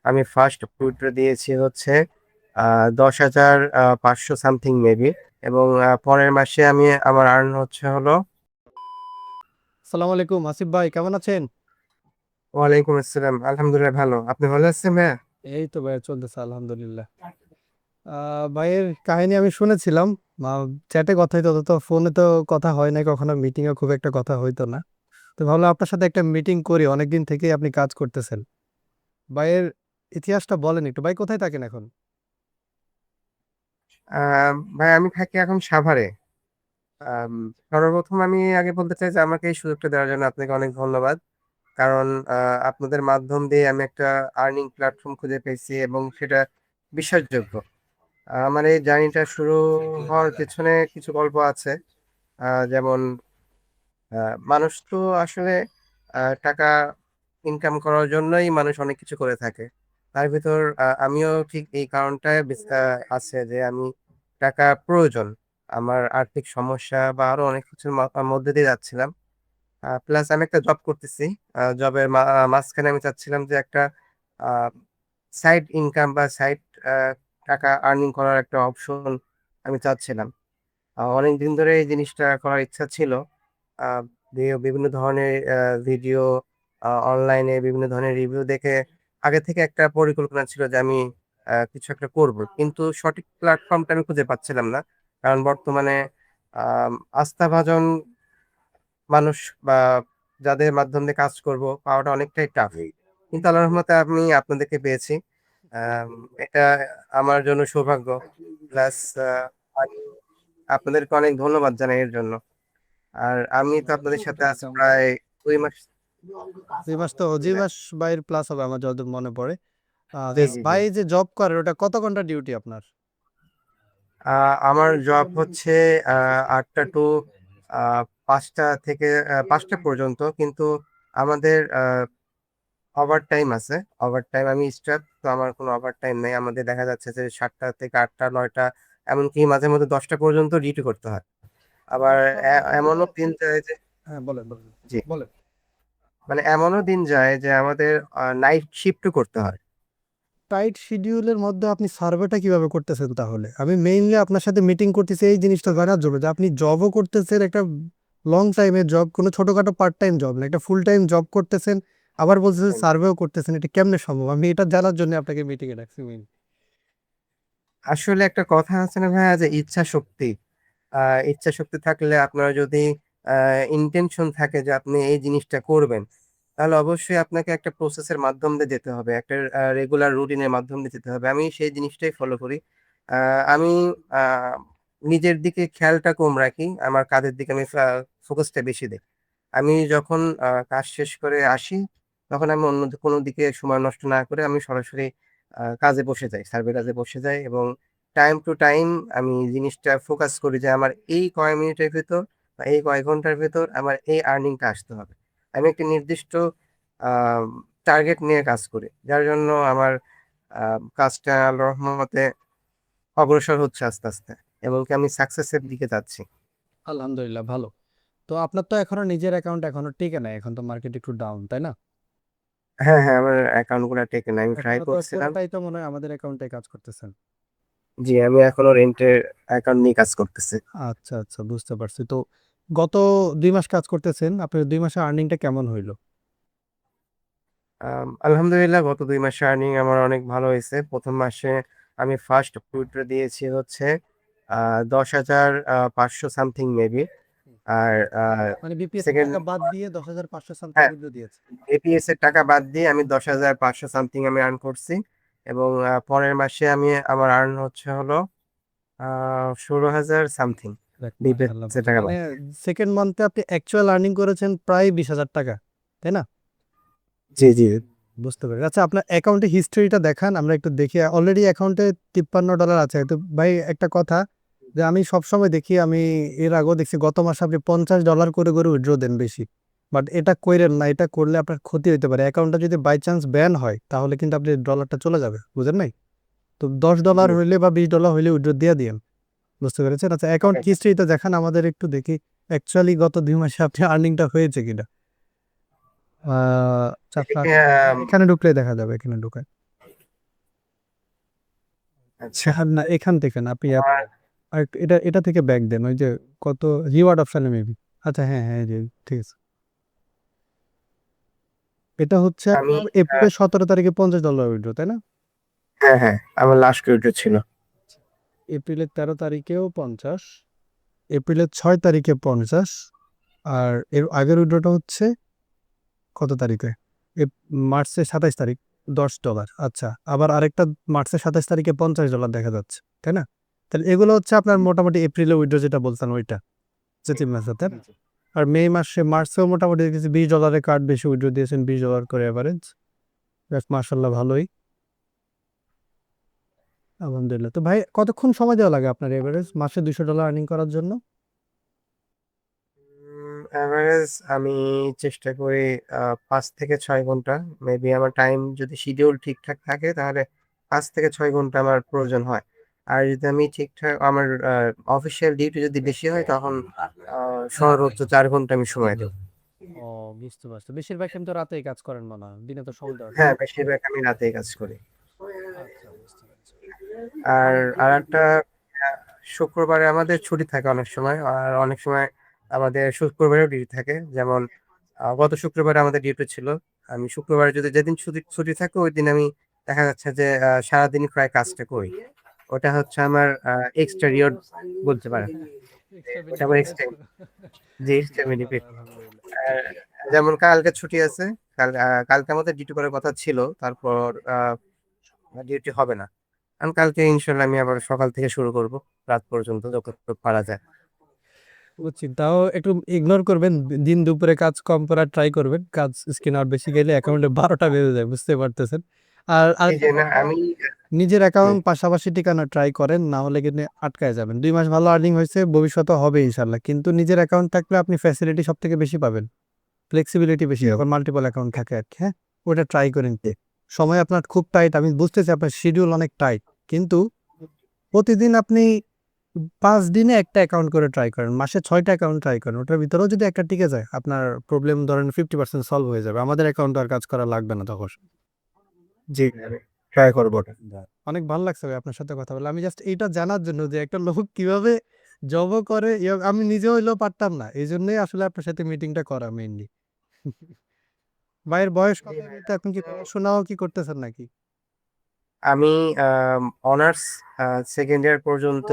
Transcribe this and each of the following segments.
আমি first withdraw দিয়েছি হচ্ছে ১০,৫০০ সামথিং মেবি এবং পরের মাসে আমি আমার আর্ন হচ্ছে হলো আসসালামু আলাইকুম আসিফ ভাই, কেমন আছেন? ওয়ালাইকুম আসসালাম। আলহামদুলিল্লাহ ভালো। আপনি ভালো আছেন ভাইয়া? এই তো ভাই, চলতেছে আলহামদুলিল্লাহ। ভাইয়ের কাহিনী আমি শুনেছিলাম, চ্যাটে কথা হইতো, তো ফোনে তো কথা হয় নাই কখনো, মিটিং এ খুব একটা কথা হইতো না। তো ভাবলাম আপনার সাথে একটা মিটিং করি, অনেকদিন থেকেই আপনি কাজ করতেছেন। ভাইয়ের ইতিহাসটা বলেন একটু, ভাই কোথায় থাকেন এখন? ভাই আমি থাকি এখন সাভারে। আম সর্বপ্রথম আমি আগে বলতে চাই যে আমাকে এই সুযোগটা দেওয়ার জন্য আপনাকে অনেক ধন্যবাদ। কারণ আপনাদের মাধ্যম দিয়ে আমি একটা আর্নিং প্ল্যাটফর্ম খুঁজে পেয়েছি এবং সেটা বিশ্বাসযোগ্য। আমার এই জার্নিটা শুরু হওয়ার পেছনে কিছু গল্প আছে। যেমন মানুষ তো আসলে টাকা ইনকাম করার জন্যই মানুষ অনেক কিছু করে থাকে। তার ভিতর আমিও ঠিক এই কারণটায় আছে যে আমি টাকা প্রয়োজন। আমার আর্থিক সমস্যা বা আরো অনেক কিছুর মধ্যে দিয়ে যাচ্ছিলাম। প্লাস আমি একটা জব করতেছি। জবের মাঝখানে আমি চাচ্ছিলাম যে একটা আ সাইড ইনকাম বা সাইড আ টাকা আর্নিং করার একটা অপশন আমি চাচ্ছিলাম। অনেকদিন ধরে এই জিনিসটা করার ইচ্ছা ছিল। আ বিভিন্ন ধরনের ভিডিও অনলাইনে বিভিন্ন ধরনের রিভিউ দেখে আগে থেকে একটা পরিকল্পনা ছিল যে আমি কিছু একটা করব। কিন্তু সঠিক প্ল্যাটফর্মটা আমি খুঁজে পাচ্ছিলাম না। কারণ বর্তমানে আস্থাভাজন মানুষ বা যাদের মাধ্যম দিয়ে কাজ করব পাওয়াটা অনেকটাই টাফ। কিন্তু আল্লাহর রহমতে আমি আপনাদেরকে পেয়েছি। আম এটা আমার জন্য সৌভাগ্য। প্লাস আ আমি আপনাদেরকে অনেক ধন্যবাদ জানাই এর জন্য। আর আমি তো আপনাদের সাথে আজ ওয়েলকাম। প্রায় ২ মাস। 2 মাস তো, জি ভাই। 2 মাস ভাইয়ের প্লাস হবে আমার যতদূর মনে পড়ে। জি, জি, জি। ভাই যে জব করে ওটা কত ঘন্টা ডিউটি আপনার? আ আমার জব হচ্ছে আ ৮টা টু আ ৫টা থেকে ৫টা পর্যন্ত। কিন্তু আমাদের ওভারটাইম আছে। ওভারটাইম আমি স্টাফ, তো আমার কোনো ওভারটাইম নেই। আমাদের দেখা যাচ্ছে যে ৭টা থেকে ৮টা ৯টা এমনকি মাঝে মধ্যে ১০টা পর্যন্ত ডিউটি করতে হয়। আবার এমনও দিন যায় যে হ্যাঁ, বলেন বলেন জি, বলেন। মানে এমনও দিন যায় যে আমাদের নাইট শিফটও করতে হয়। টাইট শিডিউলের মধ্যে আপনি সার্ভেটা কিভাবে করতেছেন তাহলে? আমি মেইনলি আপনার সাথে মিটিং করতেছি এই জিনিসটা জানার জন্য যে আপনি জবও করতেছেন, একটা লং টাইমের জব, কোনো ছোটখাটো পার্ট টাইম জব না, একটা ফুল টাইম জব করতেছেন, আবার বলতেছেন সার্ভেও করতেছেন। এটা কেমনে সম্ভব? আমি এটা জানার জন্য আপনাকে মিটিং এ ডাকছি মেইন। আসলে একটা কথা আছে না ভাইয়া যে ইচ্ছাশক্তি। আ ইচ্ছাশক্তি থাকলে আপনার যদি আ ইনটেনশন থাকে যে আপনি এই জিনিসটা করবেন, তাহলে অবশ্যই আপনাকে একটা প্রসেস এর মাধ্যম দিয়ে যেতে হবে। একটা রেগুলার রুটিন এর মাধ্যম দিয়ে যেতে হবে। আমি সেই জিনিসটাই ফলো করি। আ আমি আ নিজের দিকে খেয়ালটা কম রাখি। আমার কাজের দিকে আমি ফোকাসটা বেশি দেই। আমি যখন কাজ শেষ করে আসি, তখন আমি অন্য কোনো দিকে সময় নষ্ট না করে আমি সরাসরি কাজে বসে যাই। সার্ভে কাজে বসে যাই এবং টাইম টু টাইম আমি জিনিসটা ফোকাস করি যে আমার এই কয় মিনিটের ভেতর বা এই কয় ঘন্টার ভেতর আমার এই আর্নিংটা আসতে হবে। আমি একটি নির্দিষ্ট আ টার্গেট নিয়ে কাজ করি। যার জন্য আমার আ কাজটা আল্লাহর রহমতে অগ্রসর হচ্ছে আস্তে, আস্তে এবং কি আমি সাকসেস এর দিকে যাচ্ছি। আলহামদুলিল্লাহ, ভালো। তো আপনার তো এখনো নিজের অ্যাকাউন্ট এখনো টিকে নাই, এখন তো মার্কেট একটু ডাউন, তাই না? হ্যাঁ, হ্যাঁ, আমার অ্যাকাউন্ট গুলা টেকে নাই। আমি ট্রাই এখনো তো করছিলাম। পুরোটাই তো মনে হয় আমাদের অ্যাকাউন্টে কাজ করতেছেন। জি, আমি এখনো রেন্টের অ্যাকাউন্ট নিয়ে কাজ করতেছি। আচ্ছা আচ্ছা, বুঝতে পারছি। তো গত 2 মাস কাজ করতেছেন, আপনার 2 মাসের আর্নিংটা কেমন হইলো? আলহামদুলিল্লাহ গত ২ মাসের আর্নিং আমার অনেক ভালো হইছে। ১ম মাসে আমি ফার্স্ট উইথড্র দিয়েছি হচ্ছে আ ১০,৫০০ সামথিং মেবি। আর মানে বিপিএস এর সেকেন্ড টাকা বাদ দিয়ে 10,500 সামথিং হ্যাঁ, উইথড্র দিয়েছে। এপিএস এর টাকা বাদ দিয়ে আমি ১০,৫০০ সামথিং আমি আর্ন করছি এবং পরের মাসে আমি আমার আর্ন হচ্ছে হলো আ ১৬,০০০ সামথিং যাক, বিপিএস মাশাআল্লাহ, এর ভালো। টাকা মানে বাদ। সেকেন্ড মান্থে আপনি অ্যাকচুয়াল আর্নিং করেছেন প্রায় 20,000 টাকা, তাই না? জি, জি। বুঝতে পেরেছি। আচ্ছা, আপনার অ্যাকাউন্টে হিস্ট্রিটা দেখান, আমরা একটু দেখি। অলরেডি অ্যাকাউন্টে $53 আছে। তো ভাই একটা কথা, যে আমি সবসময় দেখি, আমি এর আগেও দেখছি গত মাসে আপনি $50 করে উইথড্র দেন বেশি। বাট এটা কইরেন না, এটা করলে আপনার ক্ষতি হইতে পারে। অ্যাকাউন্টটা যদি বাই চান্স ব্যান হয় তাহলে কিন্তু আপনি ডলারটা চলে যাবে। বুঝেন নাই? তো $10 জি। হইলে বা $20 হইলে উইথড্র দিয়ে দিয়েন। বুঝতে পেরেছেন? আচ্ছা, অ্যাকাউন্ট ওকে। হিস্ট্রিটা দেখান আমাদের একটু দেখি অ্যাকচুয়ালি গত ২ মাসে আপনি আর্নিংটা হয়েছে কিনা। আ আচ্ছা, আপনার এদিকে এখানে ঢুকলেই দেখা যাবে, এখানে ঢুকেন। আচ্ছা। না এখান থেকে না আপনি আমার এটা থেকে ব্যাক দেন ওই যে কত রিওয়ার্ড অপশনে মেবি। আচ্ছা হ্যাঁ হ্যাঁ জি, ঠিক আছে। এটা হচ্ছে আমি আপনার আহ, এপ্রিলের 17 তারিখে $50 উইথড্র তাই না? হ্যাঁ, হ্যাঁ, আমার লাস্ট উইথড্র ছিল। এপ্রিলের 13 তারিখেও 50, এপ্রিলের 6 তারিখে 50, আর এর আগের উইথড্রটা হচ্ছে কত তারিখে? মার্চের 27 তারিখ $10। আচ্ছা আবার আরেকটা মার্চের 27 তারিখে $50 দেখা যাচ্ছে তাই না? তাহলে এগুলো হচ্ছে আপনার মোটামুটি এপ্রিলে উইথড্র যেটা বলছেন ওইটা সেটিং মাসে তাই না? আর মার্চেও মোটামুটি দেখেছি $20 কার্ড বেশি উইথড্র দিয়েছেন, $20 করে অ্যাভারেজ। মার্শাল্লাহ ভালোই, আলহামদুলিল্লাহ। তো ভাই কতক্ষণ সময় দেওয়া লাগে আপনার এভারেজ মাসে $200 আর্নিং করার জন্য? এভারেজ আমি চেষ্টা করি 5 থেকে 6 ঘন্টা। মেবি আমার টাইম যদি শিডিউল ঠিকঠাক থাকে তাহলে 5 থেকে 6 ঘন্টা আমার প্রয়োজন হয়। আর যদি আমি ঠিকঠাক আমার অফিসিয়াল ডিউটি যদি বেশি হয় তখন সর্বোচ্চ 4 ঘন্টা আমি সময় দেব। ও বুঝতে পারছি। বেশিরভাগ টাইম তো রাতেই কাজ করেন মনে হয়। দিনে তো সময় দেওয়া হ্যাঁ, বেশিরভাগ আমি রাতেই কাজ করি। আচ্ছা বুঝতে পারছি। আর আরেকটা আহ, শুক্রবারে আমাদের ছুটি থাকে অনেক সময়, আর অনেক সময় আমাদের শুক্রবারেও ডিউটি থাকে। যেমন গত শুক্রবারে আমাদের ডিউটি ছিল। আমি শুক্রবারে যদি যেদিন ছুটি ছুটি থাকে ওই দিন আমি দেখা যাচ্ছে যে সারাদিনই প্রায় কাজটা করি। ওটা হচ্ছে আমার এক্সট্রা রিওয়ার্ড বলতে পারেন। এক্সট্রা ওটা বেনিফিট আমার তাই এক্সট্রা, তো? যে এক্সট্রা যাক বেনিফিট। ভালো আলহামদুলিল্লাহ। যেমন কালকে ছুটি আছে, কালকে আমাদের ডিউটি করার কথা ছিল, তারপর ডিউটি হবে না। কারণ কালকে ইনশাল্লাহ আমি আবার সকাল থেকে শুরু করব, রাত পর্যন্ত যতটুকু পারা যায়। বুঝছি। তাও একটু ইগনোর করবেন। দিন দুপুরে কাজ কম করার ট্রাই করবেন। কাজ স্ক্রিন আউট বেশি গেলে অ্যাকাউন্টে 12টা বেজে যায় বুঝতে পারতেছেন। আর এই আরেকটা যে না কথা, আমি নিজের অ্যাকাউন্ট পাশাপাশি টিকানোর ট্রাই করেন, না হলে কিন্তু আটকায় যাবেন। 2 মাস ভালো আর্নিং হয়েছে, ভবিষ্যতে হবে ইনশাল্লাহ। কিন্তু নিজের অ্যাকাউন্ট থাকলে আপনি ফ্যাসিলিটি সব থেকে বেশি পাবেন, ফ্লেক্সিবিলিটি বেশি, যখন মাল্টিপল অ্যাকাউন্ট থাকে আর কি। হ্যাঁ, ওটা ট্রাই করেন। সময় আপনার খুব টাইট, আমি বুঝতেছি আপনার শিডিউল অনেক টাইট, কিন্তু প্রতিদিন আপনি 5 দিনে একটা অ্যাকাউন্ট করে ট্রাই করেন, মাসে 6টা অ্যাকাউন্ট ট্রাই করেন, ওটার ভিতরেও যদি একটা টিকে যায় আপনার প্রবলেম ধরেন 50% সলভ হয়ে যাবে। আমাদের অ্যাকাউন্ট আর কাজ করা লাগবে না তখন। জি ট্রাই করবো ওটা। অনেক ভালো লাগছে ভাই আপনার সাথে কথা বলে। আমি জাস্ট এইটা জানার জন্য যে একটা লোক কিভাবে জব করে, আমি নিজেও হইলেও পারতাম না, এই জন্যই আসলে আপনার সাথে মিটিংটা করা মেইনলি। ভাইয়ের বয়স কত এমনিতে? এখন কি পড়াশোনাও কি করতেছেন নাকি? আমি অনার্স সেকেন্ড ইয়ার পর্যন্ত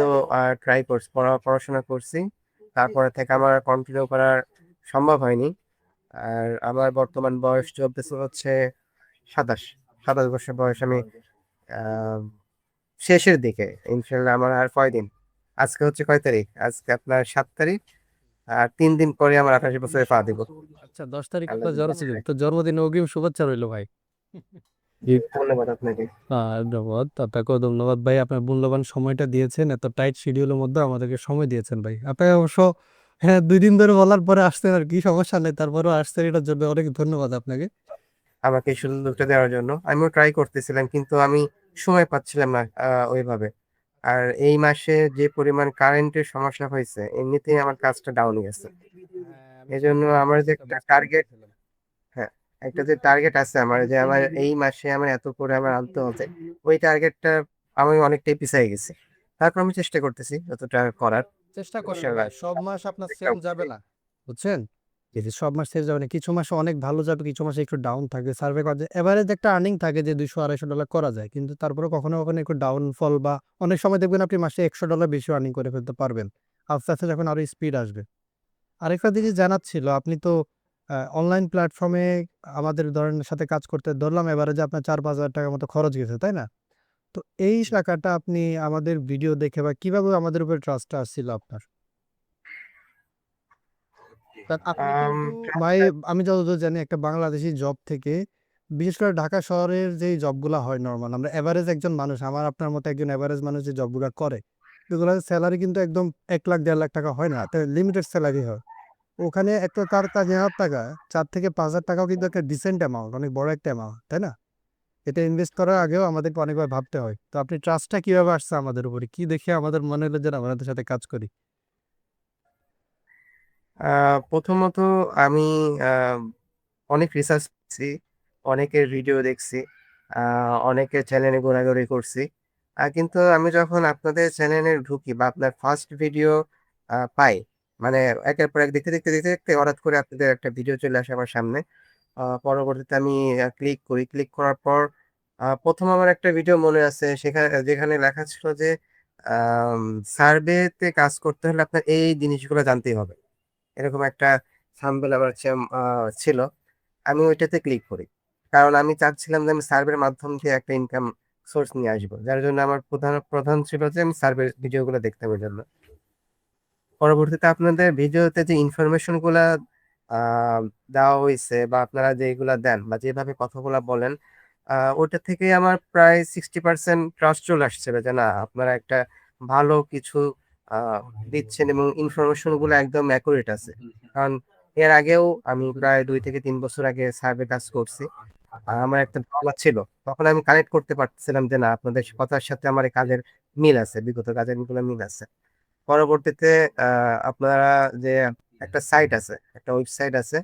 ট্রাই করছি, পড়াশোনা করছি। তারপরে থেকে আমার কন্টিনিউ করার সম্ভব হয়নি। আর আমার বর্তমান বয়স চলতেছে হচ্ছে 27। 27 বছর বয়স। আমি আহ, শেষের দিকে। ইনশাল্লাহ আমার আর কয়দিন, আজকে হচ্ছে কয় তারিখ, আজকে আপনার 7 তারিখ, আর 3 দিন পরে আমার 28 বছরে পা দিব। আচ্ছা 10 তারিখ আল্লাহ আপনার যদি জন্মদিন, চায়। তো জন্মদিনে অগ্রিম শুভেচ্ছা রইলো ভাই। জি, ধন্যবাদ আপনাকে। ধন্যবাদ, আপনাকেও ধন্যবাদ ভাই। আপনার মূল্যবান সময়টা দিয়েছেন, এত টাইট শিডিউলের মধ্যে আমাদেরকে সময় দিয়েছেন ভাই। আপনাকে অবশ্য হ্যাঁ 2 দিন ধরে বলার পরে আসছেন আর কি, সমস্যা নেই, তারপরেও আসছেন, এটার জন্য অনেক ধন্যবাদ আপনাকে। আমাকে এই সুযোগটা দেওয়ার জন্য আমিও ট্রাই করতেছিলাম, কিন্তু আমি সময় পাচ্ছিলাম না ওইভাবে। আর এই মাসে যে পরিমাণ কারেন্টের সমস্যা হয়েছে, এমনিতেই আমার কাজটা ডাউন গেছে। হ্যাঁ আমি এই জন্য শুনছিলাম, আমার যে অবস্থা একটা বুঝতে টার্গেট, পারছিলাম। হ্যাঁ, একটা যে টার্গেট আছে আমার, যে আমার এই মাসে আমার এত করে আমার আনতে হবে, ওই টার্গেটটা আমি অনেকটাই পিছিয়ে গেছি। তারপর আমি চেষ্টা করতেছি যতটা করার। চেষ্টা করেন ইনশাআল্লাহ ভাই, সব মাস আপনার একটা সেম যাবে না, বুঝছেন? এই যে সব মাস সেম যাবে না, কিছু মাসে অনেক ভালো যাবে, কিছু মাসে একটু ডাউন থাকবে। সার্ভে কাজে এভারেজ একটা আর্নিং থাকে যে $200-250 করা যায়, কিন্তু তারপরে কখনো কখনো একটু ডাউনফল, বা অনেক সময় দেখবেন আপনি মাসে $100 বেশি আর্নিং করে ফেলতে পারবেন আস্তে আস্তে যখন আরো স্পিড আসবে। আরেকটা জিনিস জানার ছিল, আপনি তো অনলাইন প্ল্যাটফর্মে আমাদের ধরেন সাথে কাজ করতে ধরলাম, এভারেজে আপনার 4-5 হাজার টাকার মতো খরচ গেছে তাই না? তো এই টাকাটা আপনি আমাদের ভিডিও দেখে বা কিভাবে আমাদের উপর ট্রাস্টটা আসছিল আপনার? কারণ আপনি কিন্তু ভাই, ট্রাস্টটা আমি যতদূর জানি একটা বাংলাদেশি জব থেকে, বিশেষ করে ঢাকা শহরের যেই জবগুলা হয় নরমাল, আমরা এভারেজ একজন মানুষ, আমার আপনার মতো একজন এভারেজ মানুষ যে জবগুলা করে, এগুলোর স্যালারি কিন্তু একদম 1 লাখ 1.5 লাখ টাকা হয় না, লিমিটেড স্যালারি হয়। ওখানে একটা তার কাজ 1,000 টাকা, 4 থেকে 5 হাজার টাকাও কিন্তু একটা ডিসেন্ট অ্যামাউন্ট, অনেক বড় একটা অ্যামাউন্ট তাই না? এটা ইনভেস্ট করার আগেও আমাদেরকে অনেকবার ভাবতে হয়। তো আপনি ট্রাস্টটা কিভাবে আসছে আমাদের উপরে, কি দেখে আমাদের মনে হলো যে না, আমাদের সাথে কাজ করি? প্রথমত আমি আহ, অনেক রিসার্চ করছি, অনেকের ভিডিও দেখছি, অনেকের চ্যানেলে ঘোরাঘুরি করছি। কিন্তু আমি যখন আপনাদের চ্যানেলে ঢুকি বা আপনার ফার্স্ট ভিডিও পাই, মানে একের পর এক দেখতে হঠাৎ করে আপনাদের একটা ভিডিও চলে আসে আমার সামনে। পরবর্তীতে আমি ক্লিক করি। ক্লিক করার পর ১ম আমার একটা ভিডিও মনে আছে যেখানে লেখা ছিল যে আম সার্ভেতে কাজ করতে হলে আপনার এই জিনিসগুলো জানতেই হবে। এরকম একটা থাম্বনেল আমার ছিল। আমি ওইটাতে ক্লিক করি। কারণ আমি চাচ্ছিলাম যে আমি সার্ভের মাধ্যম দিয়ে একটা ইনকাম সোর্স নিয়ে আসবো। যার জন্য আমার প্রধান ছিল যে আমি সার্ভের ভিডিওগুলো দেখতাম এজন্য। পরবর্তীতে আপনাদের ভিডিওতে যে ইনফরমেশন গুলা আ দেওয়া হইছে বা আপনারা যেগুলা দেন বা যেভাবে কথাগুলা বলেন, ওইটা থেকেই আমার প্রায় 60% ট্রাস্ট চলে আসছিল যে না আপনারা একটা ভালো কিছু আ দিচ্ছেন এবং ইনফরমেশন গুলো একদম অ্যাকুরেট আছে। কারণ এর আগেও আমি প্রায় ২ থেকে ৩ বছর আগে সার্ভে কাজ করছি। আমার একটা ধারণা ছিল। তখন আমি কানেক্ট করতে পারতেছিলাম যে না আপনাদের কথার সাথে আমার এই কাজের মিল আছে। বিগত কাজের গুলো মিল আছে। পরবর্তীতে আ আপনারা যে একটা সাইট আছে, একটা ওয়েবসাইট আছে।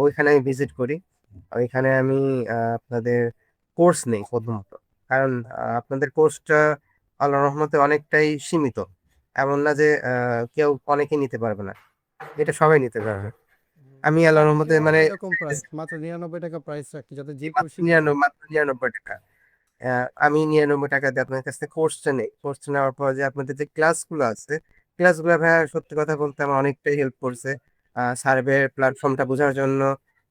ওইখানে আমি ভিজিট করি। ওইখানে আমি আপনাদের কোর্স নেই প্রথমত। কারণ আপনাদের কোর্সটা আল্লাহর রহমতে অনেকটাই সীমিত। এমন না যে কেউ অনেকেই নিতে পারবে না। এটা সবাই নিতে পারবে। আমি আল্লাহর রহমতে কেন মানে এরকম প্রাইস? মাত্র ৳৯৯ প্রাইস রাখি যাতে যে কেউ শিখতে পারে। মাত্র ৳৯৯। আমি ৳৯৯ দিয়ে আপনার কাছ থেকে কোর্সটা নেই। কোর্সটা নেওয়ার পর যে আপনাদের যে ক্লাসগুলো আছে, ক্লাসগুলো ভাইয়া সত্যি কথা বলতে আমার অনেকটাই হেল্প করছে। সার্ভের প্ল্যাটফর্মটা বোঝার জন্য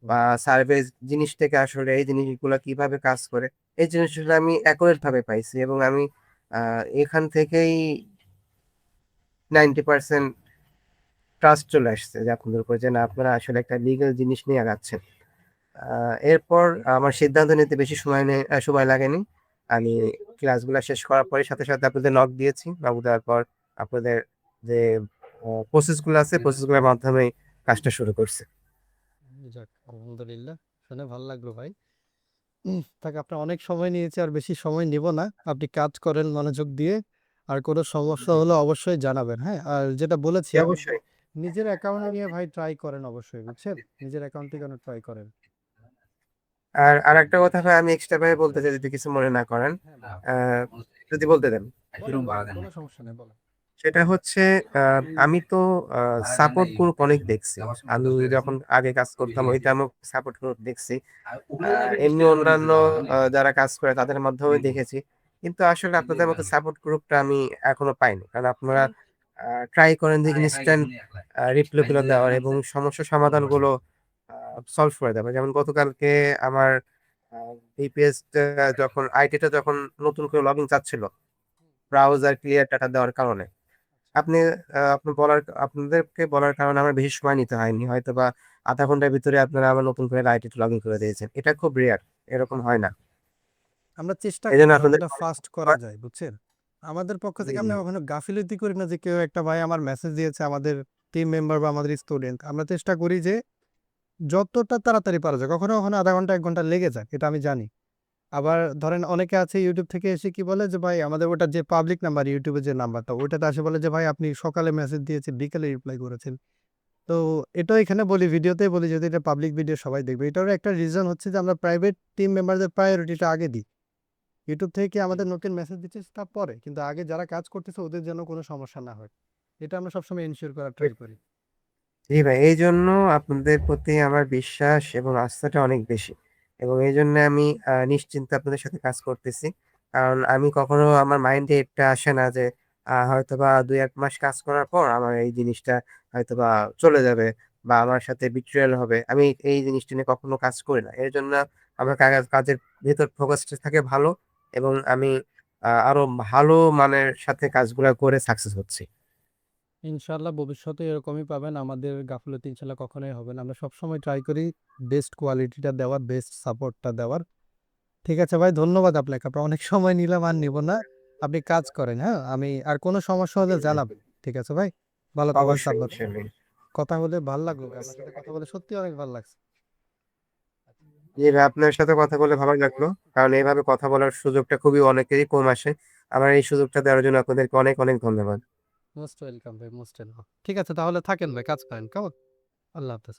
বা সার্ভে জিনিস থেকে আসলে এই জিনিসগুলা কিভাবে কাজ করে, এই জিনিসগুলো আমি একুরেট ভাবে পাইছি এবং আমি আ এখান থেকেই 90% ট্রাস্ট চলে আসছে যে আপনাদের উপর যে না আপনারা আসলে একটা লিগ্যাল জিনিস নিয়ে আগাচ্ছেন। আ এরপর আমার সিদ্ধান্ত নিতে বেশি সময় লাগেনি। আমি ক্লাসগুলা শেষ করার পরে সাথে আপনাদের নক দিয়েছি। নক দেওয়ার পর আপনাদের যে প্রসেস গুলো আছে, প্রসেস গুলোর মাধ্যমেই কাজটা শুরু করছি। যাক আলহামদুলিল্লাহ। শুনে ভাল লাগলো ভাই। থাক আপনার অনেক সময় নিয়েছি আর বেশি সময় নিব না। আপনি কাজ করেন মনোযোগ দিয়ে। আর কোনো সমস্যা হলে অবশ্যই জানাবেন, হ্যাঁ? আর যেটা বলেছি জি, আপনি অবশ্যই। নিজের অ্যাকাউন্ট নিয়ে ভাই ট্রাই করেন অবশ্যই, বুঝছেন? নিজের অ্যাকাউন্ট থেকে ট্রাই করেন। আর আরেকটা কথা ভাই আমি এক্সট্রা ভাবে বলতে চাই যদি কিছু মনে না করেন। হ্যাঁ, বলেন। আ যদি বলতে দেন। বলেন, কোনো সমস্যা নেই বলেন। সেটা হচ্ছে আ আমি তো আ সাপোর্ট গ্রুপ অনেক দেখছি। আমি যখন আগে কাজ করতাম ওই টাইমেও সাপোর্ট গ্রুপ দেখছি। আ এমনি অন্যান্য যারা কাজ করে তাদের মাধ্যমেও দেখেছি। কিন্তু আসলে আপনাদের মতো সাপোর্ট গ্রুপটা আমি এখনো পাইনি। কারণ আপনারা আ ট্রাই করেন যে ইনস্ট্যান্ট রিপ্লাই গুলো দেওয়ার এবং সমস্যার সমাধানগুলো আ সলভ করে দেওয়ার। যেমন গতকালকে আমার আ VPS টা যখন আইডিটা যখন নতুন করে লগইন চাচ্ছিল, ব্রাউজার ক্লিয়ার ডাটা দেওয়ার কারণে। আপনি আপনাদেরকে বলার কারণে আমার বেশি সময় নিতে হয়নি। হয়তোবা ০.৫ ঘন্টার ভিতরে আপনারা আবার নতুন করে আইডিটা লগইন করে দিয়েছেন। এটা খুব রেয়ার। এরকম হয় না। আমরা চেষ্টা করি এজন্য আপনাদের যতটা অনেক ফাস্ট করা ধন্যবাদ। যায়, বুঝছেন? আমাদের পক্ষ জি, থেকে জি। আমরা কখনো গাফিলতি করি না যে কেউ একটা ভাই আমার মেসেজ দিয়েছে আমাদের টিম মেম্বার বা আমাদের স্টুডেন্ট। আমরা চেষ্টা করি যে যতটা তাড়াতাড়ি পারা যায়। কখনো ০.৫ ঘন্টা ১ ঘন্টা লেগে যায়। এটা আমি জানি। আবার ধরেন অনেকে আছে YouTube থেকে এসে কি বলে যে ভাই আমাদের ওটা যে পাবলিক নাম্বার YouTube এর যে নাম্বারটা ওইটাতে আসে বলে যে ভাই আপনি সকালে মেসেজ দিয়েছেন, বিকেলে রিপ্লাই করেছেন। তো এটাও এখানে বলি ভিডিওতেই বলি যদি এটা পাবলিক ভিডিও সবাই দেখবে। এটারও একটা রিজন হচ্ছে যে আমরা প্রাইভেট টিম মেম্বারদের প্রায়োরিটিটা আগে দিই। YouTube থেকে কি আমাদের নতুন মেসেজ দিচ্ছে তা পরে। কিন্তু আগে যারা কাজ করতেছে ওদের যেন কোনো সমস্যা না হয়। এটা আমরা সবসময় এনশিওর করার ট্রাই করি। জি ভাই, এইজন্য আপনাদের প্রতি আমার বিশ্বাস এবং আস্থাটা অনেক বেশি। এবং এইজন্য আমি নিশ্চিন্তে আপনাদের সাথে কাজ করতেছি। কারণ আমি কখনো আমার মাইন্ডে এটা আসে না যে হয়তোবা ২-১ মাস কাজ করার পর আমার এই জিনিসটা হয়তোবা চলে যাবে বা আমার সাথে বিট্রিয়াল হবে। আমি এই জিনিসটা নিয়ে কখনো কাজ করি না। এর জন্য আমার কাজের ভেতর ফোকাসটা থাকে ভালো এবং আমি আরো ভালো মানের সাথে কাজগুলা করে সাকসেস হচ্ছি। ইনশাআল্লাহ ভবিষ্যতে এরকমই পাবেন। আমাদের গাফিলতি ইনশাআল্লাহ কখনোই হবে না। আমরা সবসময় ট্রাই করি বেস্ট কোয়ালিটিটা দেওয়ার, বেস্ট সাপোর্টটা দেওয়ার। ঠিক আছে ভাই ধন্যবাদ আপনাকে। আপনার অনেক সময় নিলাম আর নিব না। আপনি কাজ করেন, হ্যাঁ? আমি আর কোনো সমস্যা জি, হলে জি। জানাবেন। ঠিক আছে ভাই? ভালো থাকবেন, অবশ্যই, সাবধানে। ইনশাআল্লাহ। কথা বলে ভাল লাগলো ভাই। আপনার সাথে কথা বলে সত্যিই অনেক ভাল লাগছে। জি ভাই, আপনার সাথে কথা বলে ভালো লাগলো। কারণ এভাবে কথা বলার সুযোগটা খুবই অনেকেরই কম আসে। আমার এই সুযোগটা দেওয়ার জন্য আপনাদেরকে অনেক ধন্যবাদ। মোস্ট ওয়েলকাম ভাই, মোস্ট ওয়েলকাম। ঠিক আছে তাহলে থাকেন ভাই, কাজ করেন। কেমন? আল্লাহ হাফেজ।